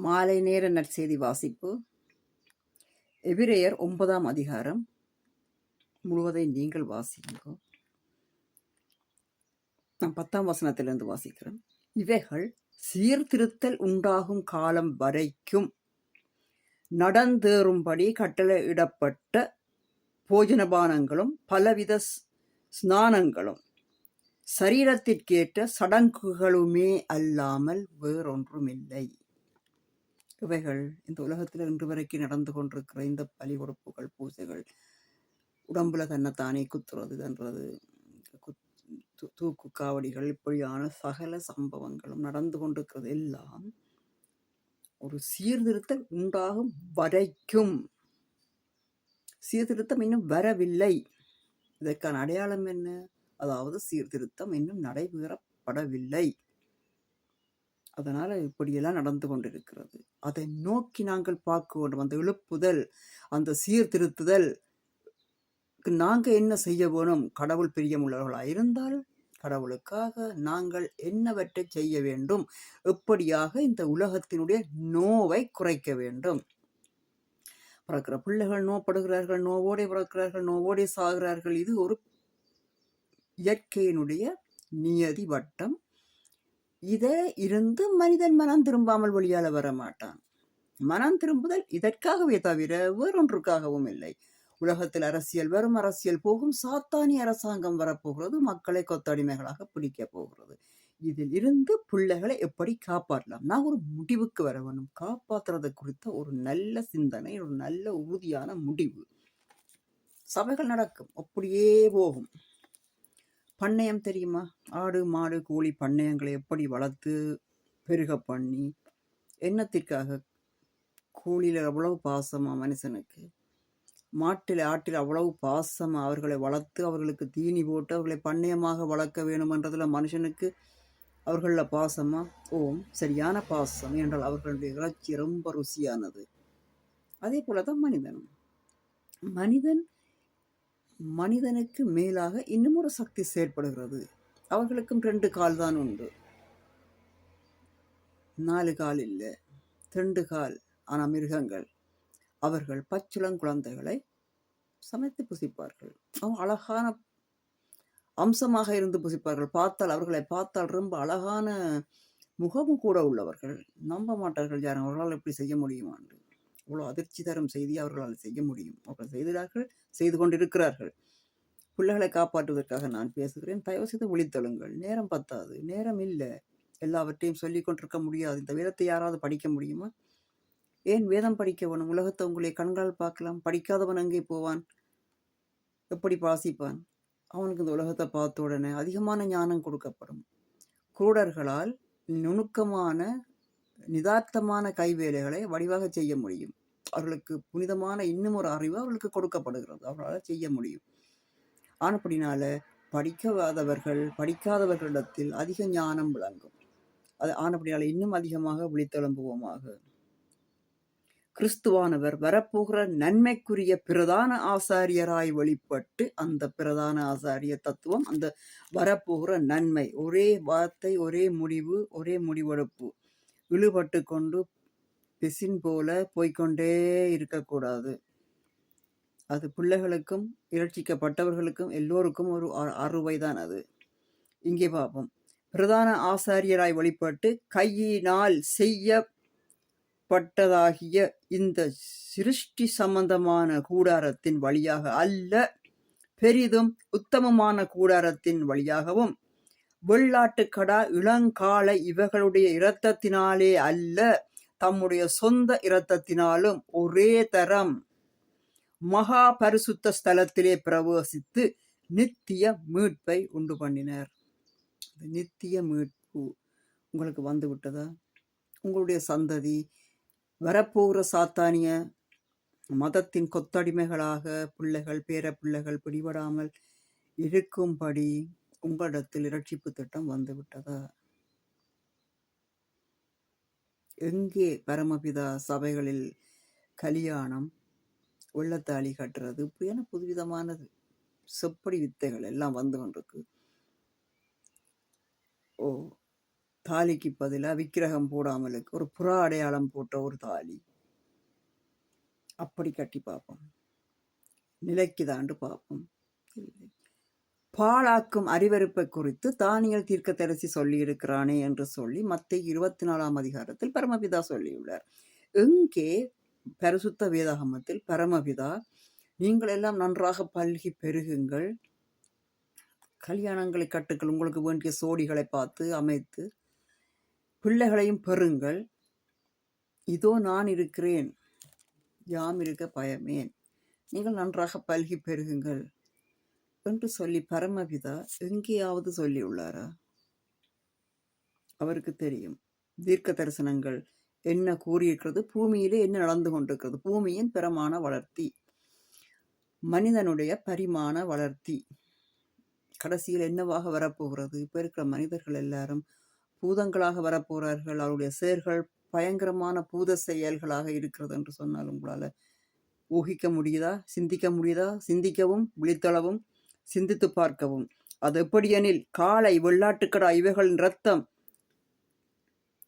மாலை நேர நற்செய்தி வாசிப்பு. எபிரேயர் 9ஆம் அதிகாரம் முழுவதை நீங்கள் வாசியுங்க. நான் 10ஆம் வசனத்திலிருந்து வாசிக்கிறேன். இவைகள் சீர்திருத்தல் உண்டாகும் காலம் வரைக்கும் நடந்தேறும்படி கட்டளையிடப்பட்ட போஜனபானங்களும் பலவித ஸ்நானங்களும் சரீரத்திற்கேற்ற சடங்குகளுமே அல்லாமல் வேறொன்றுமில்லை. இவைகள் இந்த உலகத்தில் இன்று வரைக்கும் நடந்து கொண்டிருக்கிற இந்த பலி கொடுப்புகள், பூஜைகள், உடம்புல தன்னைத்தானே குத்துறது என்றது, தூக்கு காவடிகள், இப்படியான சகல சம்பவங்களும் நடந்து கொண்டிருக்கிறது எல்லாம் ஒரு சீர்திருத்தம் உண்டாகும் வரைக்கும். சீர்திருத்தம் இன்னும் வரவில்லை. இதற்கான அடையாளம் என்ன? அதாவது சீர்திருத்தம் இன்னும் நடைபெறப்படவில்லை. அதனால் இப்படியெல்லாம் நடந்து கொண்டிருக்கிறது. அதை நோக்கி நாங்கள் பார்க்க வேண்டும். அந்த எழுப்புதல், அந்த சீர்திருத்துதல் நாங்கள் என்ன செய்ய வேணும்? கடவுள் பிரியமுள்ளவர்களாக இருந்தால் கடவுளுக்காக நாங்கள் என்னவற்றை செய்ய வேண்டும்? எப்படியாக இந்த உலகத்தினுடைய நோவை குறைக்க வேண்டும்? பிறக்கிற பிள்ளைகள் நோப்படுகிறார்கள், நோவோடே பிறக்கிறார்கள், நோவோடே சாகிறார்கள். இது ஒரு இயற்கையினுடைய நியதி வட்டம். இதை இருந்து மனிதன் மனம் திரும்பாமல் வெளியால வர மாட்டான். மனம் திரும்புதல் இதற்காகவே தவிர வேறொன்றுக்காகவும் இல்லை. உலகத்தில் அரசியல் வரும், அரசியல் போகும், சாத்தானி அரசாங்கம் வரப்போகிறது, மக்களை கொத்தடிமைகளாக பிடிக்க போகிறது. இதில் இருந்து பிள்ளைகளை எப்படி காப்பாற்றலாம்? நான் ஒரு முடிவுக்கு வர வேணும். காப்பாற்றுறது குறித்த ஒரு நல்ல சிந்தனை, ஒரு நல்ல உறுதியான முடிவு. சபைகள் நடக்கும், அப்படியே போகும். பண்ணையம் தெரியுமா? ஆடு மாடு கோழி பண்ணையங்களை எப்படி வளர்த்து பெருக பண்ணி, என்னத்திற்காக? கோழியில் அவ்வளவு பாசமாக மனுஷனுக்கு, மாட்டில் ஆட்டில் அவ்வளவு பாசமாக அவர்களை வளர்த்து அவர்களுக்கு தீனி போட்டு அவர்களை பண்ணையமாக வளர்க்க வேணுமென்றதில் மனுஷனுக்கு அவர்களில் பாசமாக சரியான பாசம். என்றால் அவர்களுடைய இறைச்சி ரொம்ப ருசியானது. அதே போல தான் மனிதனுக்கு மேலாக இன்னும் ஒரு சக்தி செயற்படுகிறது. அவர்களுக்கும் 2 கால் தான் உண்டு, 4 கால் இல்லை, 2 கால். ஆனால் மிருகங்கள், அவர்கள் பச்சிளங்குழந்தைகளை சமைத்து புசிப்பார்கள். அவங்க அழகான அம்சமாக இருந்து புசிப்பார்கள். அவர்களை பார்த்தால் ரொம்ப அழகான முகமும் கூட உள்ளவர்கள். நம்ப மாட்டார்கள் யாரும் அவர்களால் எப்படி செய்ய முடியுமான்னு. இவ்வளோ அதிர்ச்சி தரும் செய்தி அவர்களால் செய்ய முடியும். அவர்கள் செய்கிறார்கள், செய்து கொண்டிருக்கிறார்கள். பிள்ளைகளை காப்பாற்றுவதற்காக நான் பேசுகிறேன். தயவு செய்து விழித்தெழுங்கள். நேரம் பத்தாது, நேரம் இல்லை. எல்லாவற்றையும் சொல்லி கொண்டிருக்க முடியாது. இந்த வேதத்தை யாராவது படிக்க முடியுமா? ஏன் வேதம் படிக்க வேணும்? உலகத்தை உங்களுடைய கண்களால் பார்க்கலாம். படிக்காதவன் அங்கே போவான், எப்படி வாசிப்பான்? அவனுக்கு இந்த உலகத்தை பார்த்த உடனே அதிகமான ஞானம் கொடுக்கப்படும். குருடர்களால் நுணுக்கமான நிதார்த்தமான கைவேலைகளை வடிவாக செய்ய முடியும். அவர்களுக்கு புனிதமான இன்னும் ஒரு அறிவு அவர்களுக்கு கொடுக்கப்படுகிறது, அவர்களால் செய்ய முடியும். ஆனப்படினால படிக்காதவர்களிடத்தில் அதிக ஞானம் விளங்கும். அது ஆனப்படினால இன்னும் அதிகமாக விழித்தெழும்புவோமாக. கிறிஸ்துவானவர் வரப்போகிற நன்மைக்குரிய பிரதான ஆசாரியராய் வெளிப்பட்டு, அந்த பிரதான ஆசாரிய தத்துவம், அந்த வரப்போகிற நன்மை, ஒரே வார்த்தை, ஒரே முடிவு, ஒரே முடிவெடுப்பு, இழுபட்டு கொண்டு பிசின் போல போய்கொண்டே இருக்கக்கூடாது. அது பிள்ளைகளுக்கும் இரட்சிக்கப்பட்டவர்களுக்கும் எல்லோருக்கும் ஒரு அறுவைதான் அது. இங்கே பார்ப்போம். பிரதான ஆசாரியராய் வெளிப்பட்டு கையினால் செய்யப்பட்டதாகிய இந்த சிருஷ்டி சம்பந்தமான கூடாரத்தின் வழியாக அல்ல, பெரிதும் உத்தமமான கூடாரத்தின் வழியாகவும், வெள்ளாட்டுக்கடா இளங்காளை இவர்களுடைய இரத்தத்தினாலே அல்ல, தம்முடைய சொந்த இரத்தத்தினாலும் ஒரே தரம் மகா பரிசுத்த ஸ்தலத்திலே பிரவேசித்து நித்திய மீட்பை உண்டு பண்ணினர். நித்திய மீட்பு உங்களுக்கு வந்து விட்டதா? உங்களுடைய சந்ததி வரப்போகிற சாத்தானிய மதத்தின் கொத்தடிமைகளாக பிள்ளைகள், பேர பிள்ளைகள் பிடிபடாமல் இருக்கும்படி உங்களிடத்தில் இரட்சிப்பு திட்டம் வந்து விட்டதா? எங்கே பரமபிதா சபைகளில் கல்யாணம், வெள்ளத்தாளி கட்டுறது, இப்படியான புதுவிதமானது செப்படி வித்தைகள் எல்லாம் வந்து கொண்டிருக்கு. தாலிக்கு பதிலாக விக்கிரகம் போடாமலுக்கு ஒரு புறா அடையாளம் போட்ட ஒரு தாலி, அப்படி கட்டி பார்ப்போம். நிலைக்குதாண்டு பார்ப்போம். பாழாக்கும் அறிவறுப்பை குறித்து தானியல் தீர்க்கதரிசி சொல்லியிருக்கிறானே என்று சொல்லி மத்தேயு 24ஆம் அதிகாரத்தில் பரமபிதா சொல்லியுள்ளார். எங்கே பரிசுத்த வேதாகமத்தில் பரமபிதா நீங்கள் எல்லாம் நன்றாக பல்கி பெருகுங்கள், கல்யாணங்களை கட்டுக்கள், உங்களுக்கு வேண்டிய சோடிகளை பார்த்து அமைத்து பிள்ளைகளையும் பெறுங்கள், இதோ நான் இருக்கிறேன், யாம் இருக்க பயமேன், நீங்கள் நன்றாக பல்கி பெருகுங்கள் என்று சொல்லி பரமபிதா எங்கேயாவது சொல்லியுள்ளாரா? அவருக்கு தெரியும் தீர்க்க தரிசனங்கள் என்ன கூறியிருக்கிறது, பூமியிலே என்ன நடந்து கொண்டிருக்கிறது, பூமியின் பிரமாண வளர்த்தி, மனிதனுடைய பரிமாண வளர்த்தி, கடைசியில் என்னவாக வரப்போகிறது. இப்போ இருக்கிற மனிதர்கள் எல்லாரும் பூதங்களாக வரப்போகிறார்கள். அவருடைய செயல்கள் பயங்கரமான பூத செயல்களாக இருக்கிறது என்று சொன்னால் உங்களால் ஊகிக்க முடியுதா? சிந்திக்க முடியுதா? சிந்திக்கவும் விழித்தளவும் சிந்தித்து பார்க்கவும். அது எப்படியெனில், காளை, வெள்ளாட்டுக்கடா இவைகளின் இரத்தம்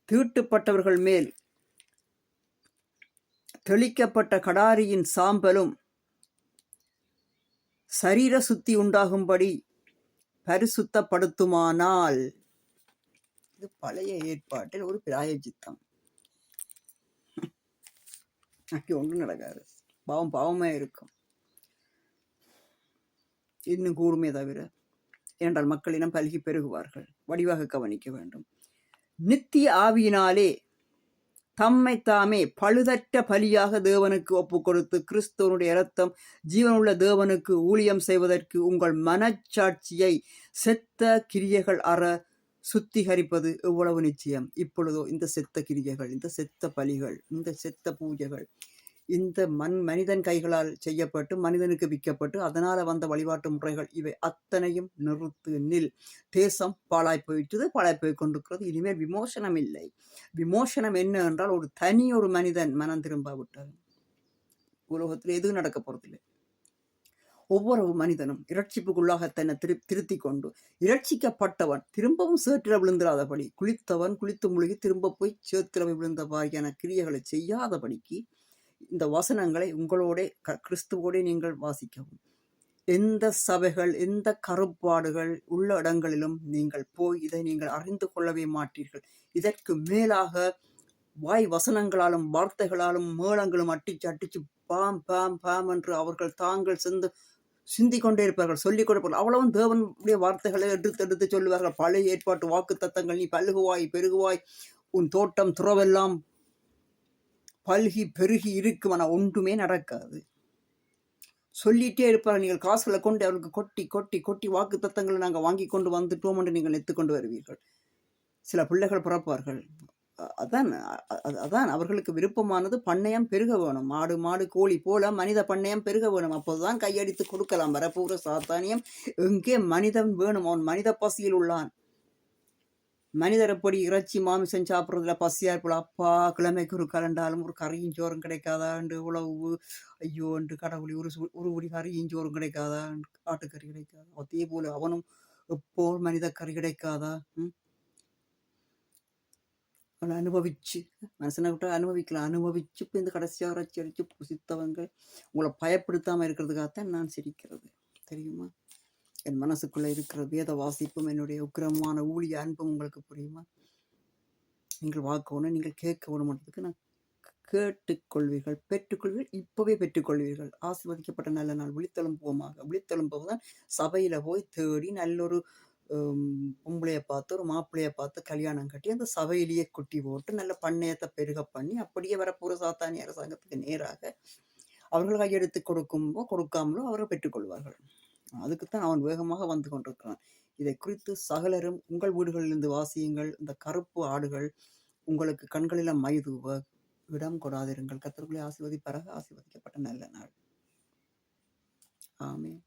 தீட்டுப்பட்டவர்கள் மேல் தெளிக்கப்பட்ட கடாரியின் சாம்பலும் சரீர சுத்தி உண்டாகும்படி பரிசுத்தப்படுத்துமானால், இது பழைய ஏற்பாட்டில் ஒரு பிராயச்சித்தம். ஒன்றும் நடக்காது, பாவம் பாவமே இருக்கும், இன்னும் கூறுமே தவிர. ஏனென்றால் மக்களிடம் பல்கி பெருகுவார்கள். வடிவாக கவனிக்க வேண்டும். நித்திய ஆவியினாலே தம்மை தாமே பழுதற்ற பலியாக தேவனுக்கு ஒப்பு கொடுத்து கிறிஸ்துவனுடைய இரத்தம் ஜீவனுள்ள தேவனுக்கு ஊழியம் செய்வதற்கு உங்கள் மனச்சாட்சியை செத்த கிரியைகள் அற சுத்திகரிப்பது எவ்வளவு நிச்சயம். இப்பொழுதோ இந்த செத்த கிரியைகள், இந்த செத்த பலிகள், இந்த செத்த பூஜைகள், இந்த மனிதன் கைகளால் செய்யப்பட்டு மனிதனுக்கு விற்கப்பட்டு அதனால வந்த வழிபாட்டு முறைகள், இவை அத்தனையும் நிறுத்து, நில். தேசம் பாழாய் போயிட்டது, பாழாய் போய் கொண்டிருக்கிறது. இனிமேல் விமோசனம் இல்லை. விமோசனம் என்ன என்றால், ஒரு தனி ஒரு மனிதன் மனம் திரும்பாவிட்டார் உலகத்தில் எதுவும் நடக்க போறதில்லை. ஒவ்வொரு மனிதனும் இரட்சிப்புக்குள்ளாக தன்னை திருத்தி கொண்டு, இரட்சிக்கப்பட்டவன் திரும்பவும் சேற்றில விழுந்திராதபடி, குளித்தவன் குளித்து முழுகி திரும்ப போய் சேத்தில விழுந்த வாரியான கிரியைகளை செய்யாதபடிக்கு இந்த வசனங்களை உங்களோட கிறிஸ்துவோட நீங்கள் வாசிக்கவும். எந்த சபைகள், எந்த கருப்பாடுகள் உள்ள இடங்களிலும் நீங்கள் போய் இதை நீங்கள் அறிந்து கொள்ளவே மாட்டீர்கள். இதற்கு மேலாக வாய் வசனங்களாலும் வார்த்தைகளாலும் மேளங்களும் அட்டிச்சு பாம் பாம் பாம் என்று அவர்கள் தாங்கள் சிந்தி கொண்டே இருப்பார்கள், சொல்லிக் கொடுப்பார்கள். அவ்வளவும் தேவனுடைய வார்த்தைகளை எடுத்து சொல்லுவார்கள். பழைய ஏற்பாட்டு வாக்கு தத்தங்கள், நீ பல்குவாய் பெருகுவாய், உன் தோட்டம் துறவெல்லாம் பல்கி பெருகி இருக்கும். ஆனால் ஒன்றுமே நடக்காது. சொல்லிட்டே இருப்பார்கள். நீங்கள் காசுகளை கொண்டு அவர்களுக்கு கொட்டி கொட்டி கொட்டி வாக்கு தத்தங்களை நாங்கள் வாங்கி கொண்டு வந்துட்டோம் என்று நீங்கள் எத்துக்கொண்டு வருவீர்கள். சில பிள்ளைகள் பிறப்பார்கள். அதான் அவர்களுக்கு விருப்பமானது, பண்ணையம் பெருக வேணும். ஆடு மாடு கோழி போல மனித பண்ணையம் பெருக வேணும். அப்போதுதான் கையடித்து கொடுக்கலாம். வரப்போகிற சாத்தானியம் எங்கே மனிதன் வேணும், அவன் மனித பசியில் உள்ளான். மனிதர் எப்படி இறைச்சி மாமிசம் சாப்பிட்றதுல பசியா இருப்போம். அப்பா கிழமைக்கு ஒரு கலண்டாலும் ஒரு கறியும் சோறும் கிடைக்காதாண்டு உழவு, ஐயோ என்று கடவுளி, ஒரு உடி கறியும் சோறும் கிடைக்காதா, ஆட்டுக்கறி கிடைக்காதா. அதே போல அவனும் எப்போ மனித கறி கிடைக்காதா? அவனை அனுபவிச்சு, மனுஷனை விட்டு அனுபவிச்சு இப்போ இந்த கடைசியாக இறைச்சி அடிச்சு புசித்தவங்க உங்களை பயப்படுத்தாமல் இருக்கிறதுக்காகத்தான் நான் சிரிக்கிறது, தெரியுமா? என் மனசுக்குள்ளே இருக்கிற வேத வாசிப்பும் என்னுடைய உக்கிரமான ஊழிய அன்பும் உங்களுக்கு புரியுமா? நீங்கள் வாக்கணும், நீங்கள் கேட்கணும்ன்றதுக்கு நான் கேட்டுக்கொள்வீர்கள், பெற்றுக்கொள்வீர்கள், இப்போவே பெற்றுக்கொள்வீர்கள். ஆசீர்வதிக்கப்பட்ட நல்ல நாள். விழித்தெழும்புவதான் சபையில் போய் தேடி நல்லொரு பொம்பளையை பார்த்து ஒரு மாப்பிள்ளையை பார்த்து கல்யாணம் கட்டி அந்த சபையிலேயே குட்டி போட்டு நல்ல பண்ணையத்தை பெருக பண்ணி அப்படியே வரப்போகிற சாத்தானி அரசாங்கத்துக்கு நேராக அவர்கள் கையெடுத்து கொடுக்காமலோ அவர்கள் பெற்றுக்கொள்வார்கள். அதுக்குத்தான் அவன் வேகமாக வந்து கொண்டிருக்கிறான். இதை குறித்து சகலரும் உங்கள் வீடுகளிலிருந்து வாசியுங்கள். இந்த கருப்பு ஆடுகள் உங்களுக்கு கண்களில் மைதுவ இடம் கொடாதிருங்கள். கர்த்தருக்குள்ளே ஆசீர்வதிப்பாராக. ஆசீர்வதிக்கப்பட்ட நல்ல நாள். ஆமென்.